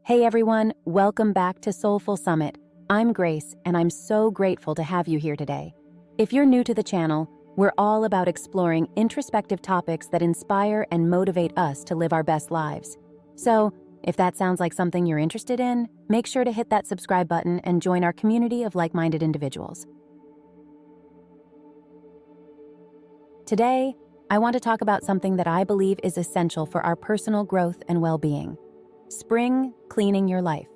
Hey everyone, welcome back to Soulful Summit. I'm Grace, and I'm so grateful to have you here today. If you're new to the channel, we're all about exploring introspective topics that inspire and motivate us to live our best lives. So, if that sounds like something you're interested in, make sure to hit that subscribe button and join our community of like-minded individuals. Today, I want to talk about something that I believe is essential for our personal growth and well-being. Spring cleaning your life.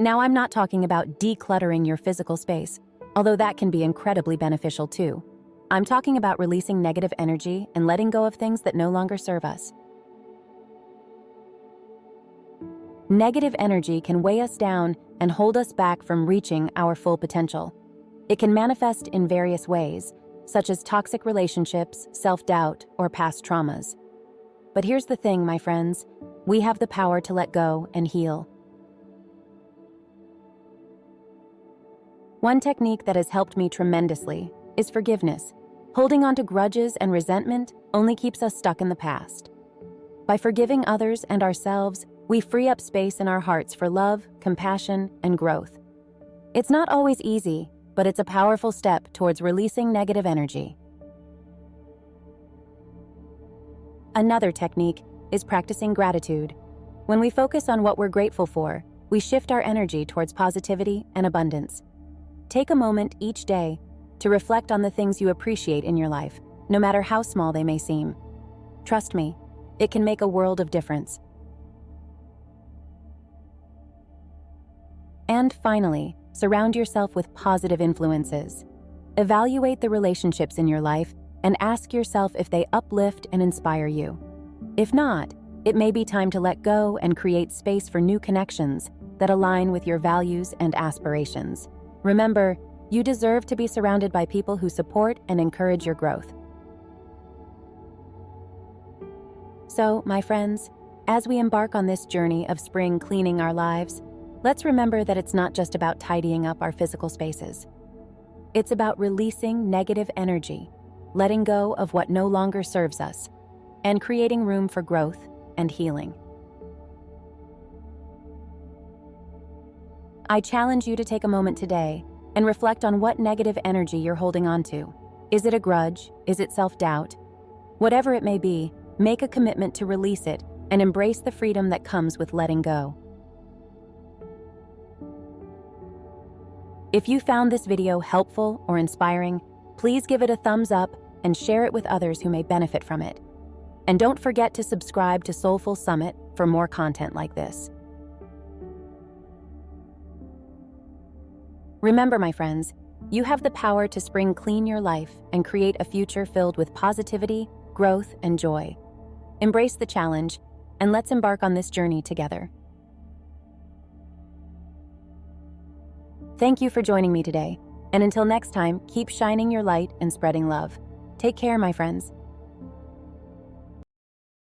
Now, I'm not talking about decluttering your physical space, although that can be incredibly beneficial too. I'm talking about releasing negative energy and letting go of things that no longer serve us. Negative energy can weigh us down and hold us back from reaching our full potential. It can manifest in various ways, such as toxic relationships, self-doubt, or past traumas. But here's the thing, my friends. We have the power to let go and heal. One technique that has helped me tremendously is forgiveness. Holding on to grudges and resentment only keeps us stuck in the past. By forgiving others and ourselves, we free up space in our hearts for love, compassion, and growth. It's not always easy, but it's a powerful step towards releasing negative energy. Another technique is practicing gratitude. When we focus on what we're grateful for, we shift our energy towards positivity and abundance. Take a moment each day to reflect on the things you appreciate in your life, no matter how small they may seem. Trust me, it can make a world of difference. And finally, surround yourself with positive influences. Evaluate the relationships in your life and ask yourself if they uplift and inspire you. If not, it may be time to let go and create space for new connections that align with your values and aspirations. Remember, you deserve to be surrounded by people who support and encourage your growth. So, my friends, as we embark on this journey of spring cleaning our lives, let's remember that it's not just about tidying up our physical spaces. It's about releasing negative energy, letting go of what no longer serves us, and creating room for growth and healing. I challenge you to take a moment today and reflect on what negative energy you're holding on to. Is it a grudge? Is it self-doubt? Whatever it may be, make a commitment to release it and embrace the freedom that comes with letting go. If you found this video helpful or inspiring, please give it a thumbs up and share it with others who may benefit from it. And don't forget to subscribe to Soulful Summit for more content like this. Remember, my friends, you have the power to spring clean your life and create a future filled with positivity, growth, and joy. Embrace the challenge, and let's embark on this journey together. Thank you for joining me today, and until next time, keep shining your light and spreading love. Take care, my friends.